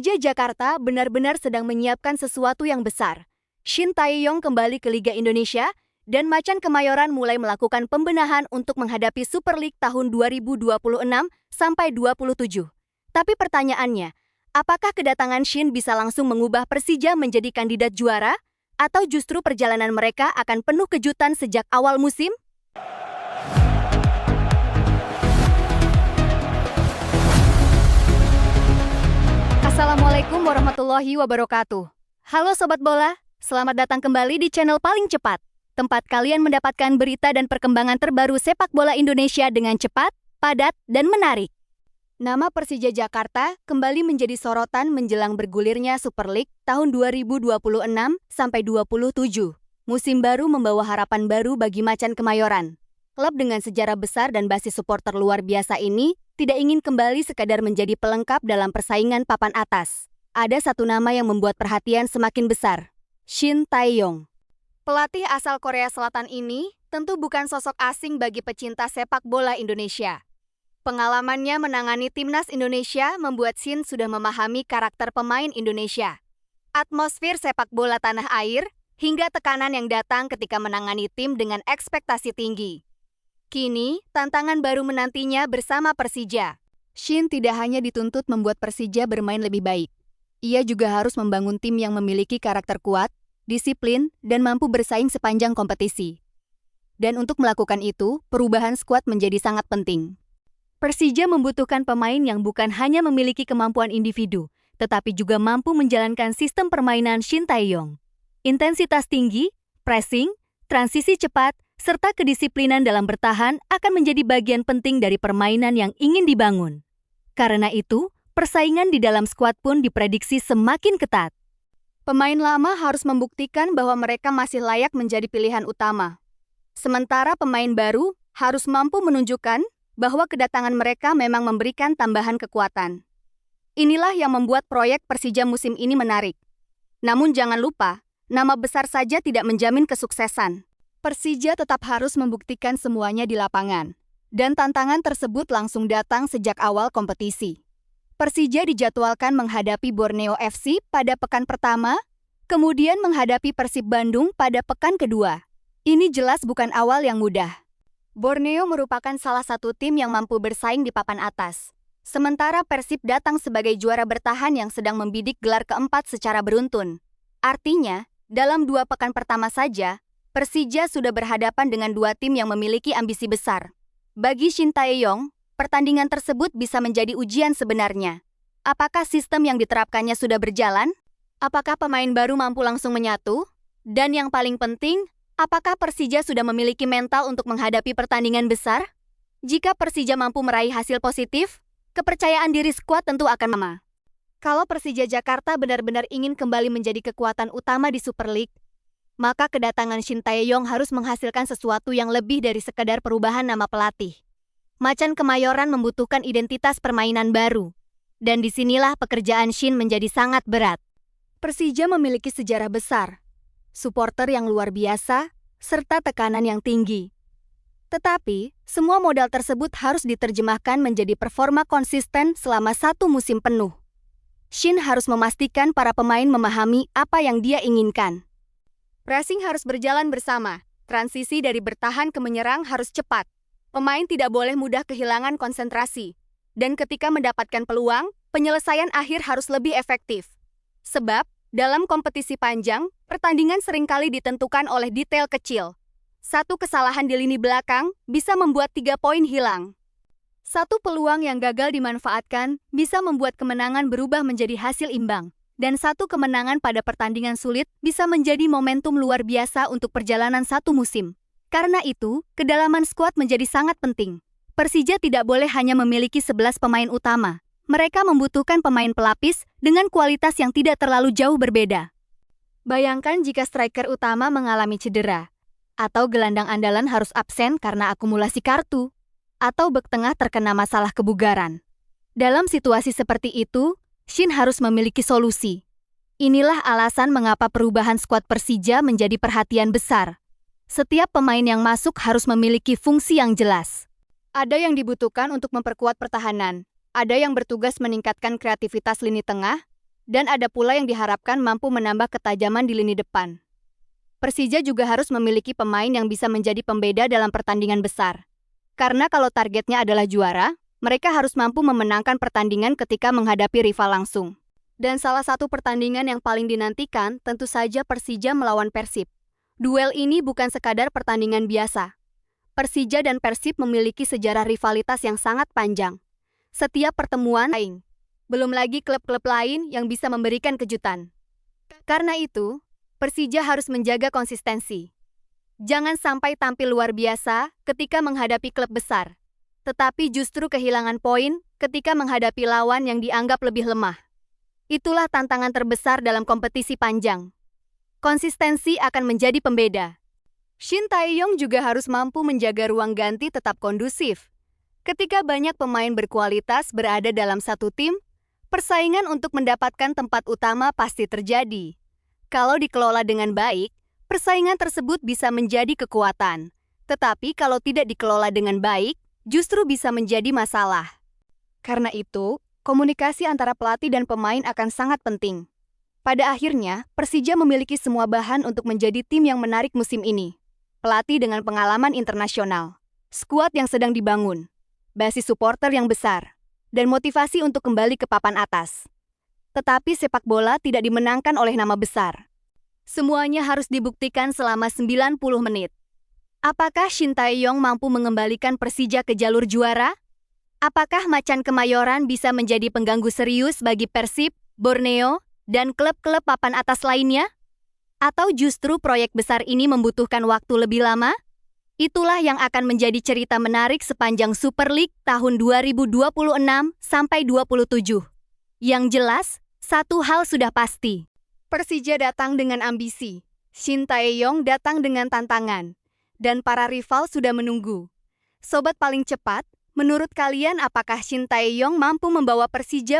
Persija Jakarta benar-benar sedang menyiapkan sesuatu yang besar. Shin Tae-yong kembali ke Liga Indonesia, dan Macan Kemayoran mulai melakukan pembenahan untuk menghadapi Super League tahun 2026-27. Tapi pertanyaannya, apakah kedatangan Shin bisa langsung mengubah Persija menjadi kandidat juara? Atau justru perjalanan mereka akan penuh kejutan sejak awal musim? Assalamualaikum warahmatullahi wabarakatuh. Halo Sobat Bola, selamat datang kembali di channel paling cepat. Tempat kalian mendapatkan berita dan perkembangan terbaru sepak bola Indonesia dengan cepat, padat, dan menarik. Nama Persija Jakarta kembali menjadi sorotan menjelang bergulirnya Super League tahun 2026-27. Musim baru membawa harapan baru bagi Macan Kemayoran. Klub dengan sejarah besar dan basis supporter luar biasa ini tidak ingin kembali sekadar menjadi pelengkap dalam persaingan papan atas. Ada satu nama yang membuat perhatian semakin besar, Shin Tae-yong. Pelatih asal Korea Selatan ini tentu bukan sosok asing bagi pecinta sepak bola Indonesia. Pengalamannya menangani timnas Indonesia membuat Shin sudah memahami karakter pemain Indonesia. Atmosfer sepak bola tanah air, hingga tekanan yang datang ketika menangani tim dengan ekspektasi tinggi. Kini, tantangan baru menantinya bersama Persija. Shin tidak hanya dituntut membuat Persija bermain lebih baik. Ia juga harus membangun tim yang memiliki karakter kuat, disiplin, dan mampu bersaing sepanjang kompetisi. Dan untuk melakukan itu, perubahan skuad menjadi sangat penting. Persija membutuhkan pemain yang bukan hanya memiliki kemampuan individu, tetapi juga mampu menjalankan sistem permainan Shin Tae-yong. Intensitas tinggi, pressing, transisi cepat, serta kedisiplinan dalam bertahan akan menjadi bagian penting dari permainan yang ingin dibangun. Karena itu, persaingan di dalam skuad pun diprediksi semakin ketat. Pemain lama harus membuktikan bahwa mereka masih layak menjadi pilihan utama. Sementara pemain baru harus mampu menunjukkan bahwa kedatangan mereka memang memberikan tambahan kekuatan. Inilah yang membuat proyek Persija musim ini menarik. Namun jangan lupa, nama besar saja tidak menjamin kesuksesan. Persija tetap harus membuktikan semuanya di lapangan. Dan tantangan tersebut langsung datang sejak awal kompetisi. Persija dijadwalkan menghadapi Borneo FC pada pekan pertama, kemudian menghadapi Persib Bandung pada pekan kedua. Ini jelas bukan awal yang mudah. Borneo merupakan salah satu tim yang mampu bersaing di papan atas. Sementara Persib datang sebagai juara bertahan yang sedang membidik gelar keempat secara beruntun. Artinya, dalam 2 pekan pertama saja, Persija sudah berhadapan dengan 2 tim yang memiliki ambisi besar. Bagi Shin Tae-yong, pertandingan tersebut bisa menjadi ujian sebenarnya. Apakah sistem yang diterapkannya sudah berjalan? Apakah pemain baru mampu langsung menyatu? Dan yang paling penting, apakah Persija sudah memiliki mental untuk menghadapi pertandingan besar? Jika Persija mampu meraih hasil positif, kepercayaan diri skuad tentu akan lemah. Kalau Persija Jakarta benar-benar ingin kembali menjadi kekuatan utama di Super League, maka kedatangan Shin Tae-yong harus menghasilkan sesuatu yang lebih dari sekadar perubahan nama pelatih. Macan Kemayoran membutuhkan identitas permainan baru. Dan disinilah pekerjaan Shin menjadi sangat berat. Persija memiliki sejarah besar, supporter yang luar biasa, serta tekanan yang tinggi. Tetapi, semua modal tersebut harus diterjemahkan menjadi performa konsisten selama 1 musim penuh. Shin harus memastikan para pemain memahami apa yang dia inginkan. Pressing harus berjalan bersama, transisi dari bertahan ke menyerang harus cepat. Pemain tidak boleh mudah kehilangan konsentrasi. Dan ketika mendapatkan peluang, penyelesaian akhir harus lebih efektif. Sebab, dalam kompetisi panjang, pertandingan seringkali ditentukan oleh detail kecil. 1 kesalahan di lini belakang bisa membuat 3 poin hilang. 1 peluang yang gagal dimanfaatkan bisa membuat kemenangan berubah menjadi hasil imbang. Dan 1 kemenangan pada pertandingan sulit bisa menjadi momentum luar biasa untuk perjalanan 1 musim. Karena itu, kedalaman skuad menjadi sangat penting. Persija tidak boleh hanya memiliki 11 pemain utama. Mereka membutuhkan pemain pelapis dengan kualitas yang tidak terlalu jauh berbeda. Bayangkan jika striker utama mengalami cedera, atau gelandang andalan harus absen karena akumulasi kartu, atau bek tengah terkena masalah kebugaran. Dalam situasi seperti itu, Shin harus memiliki solusi. Inilah alasan mengapa perubahan skuad Persija menjadi perhatian besar. Setiap pemain yang masuk harus memiliki fungsi yang jelas. Ada yang dibutuhkan untuk memperkuat pertahanan, ada yang bertugas meningkatkan kreativitas lini tengah, Dan ada pula yang diharapkan mampu menambah ketajaman di lini depan. Persija juga harus memiliki pemain yang bisa menjadi pembeda dalam pertandingan besar. Karena kalau targetnya adalah juara, mereka harus mampu memenangkan pertandingan ketika menghadapi rival langsung. Dan salah satu pertandingan yang paling dinantikan tentu saja Persija melawan Persib. Duel ini bukan sekadar pertandingan biasa. Persija dan Persib memiliki sejarah rivalitas yang sangat panjang. Setiap pertemuan saing. Belum lagi klub-klub lain yang bisa memberikan kejutan. Karena itu, Persija harus menjaga konsistensi. Jangan sampai tampil luar biasa ketika menghadapi klub besar, tetapi justru kehilangan poin ketika menghadapi lawan yang dianggap lebih lemah. Itulah tantangan terbesar dalam kompetisi panjang. Konsistensi akan menjadi pembeda. Shin Tae-yong juga harus mampu menjaga ruang ganti tetap kondusif. Ketika banyak pemain berkualitas berada dalam satu tim, persaingan untuk mendapatkan tempat utama pasti terjadi. Kalau dikelola dengan baik, persaingan tersebut bisa menjadi kekuatan. Tetapi kalau tidak dikelola dengan baik, justru bisa menjadi masalah. Karena itu, komunikasi antara pelatih dan pemain akan sangat penting. Pada akhirnya, Persija memiliki semua bahan untuk menjadi tim yang menarik musim ini. Pelatih dengan pengalaman internasional, skuad yang sedang dibangun, basis supporter yang besar, dan motivasi untuk kembali ke papan atas. Tetapi sepak bola tidak dimenangkan oleh nama besar. Semuanya harus dibuktikan selama 90 menit. Apakah Shin Tae-yong mampu mengembalikan Persija ke jalur juara? Apakah Macan Kemayoran bisa menjadi pengganggu serius bagi Persib, Borneo, dan klub-klub papan atas lainnya? Atau justru proyek besar ini membutuhkan waktu lebih lama? Itulah yang akan menjadi cerita menarik sepanjang Super League tahun 2026 sampai 27. Yang jelas, satu hal sudah pasti. Persija datang dengan ambisi, Shin Tae-yong datang dengan tantangan, dan para rival sudah menunggu. Sobat paling cepat, menurut kalian apakah Shin Tae-yong mampu membawa Persija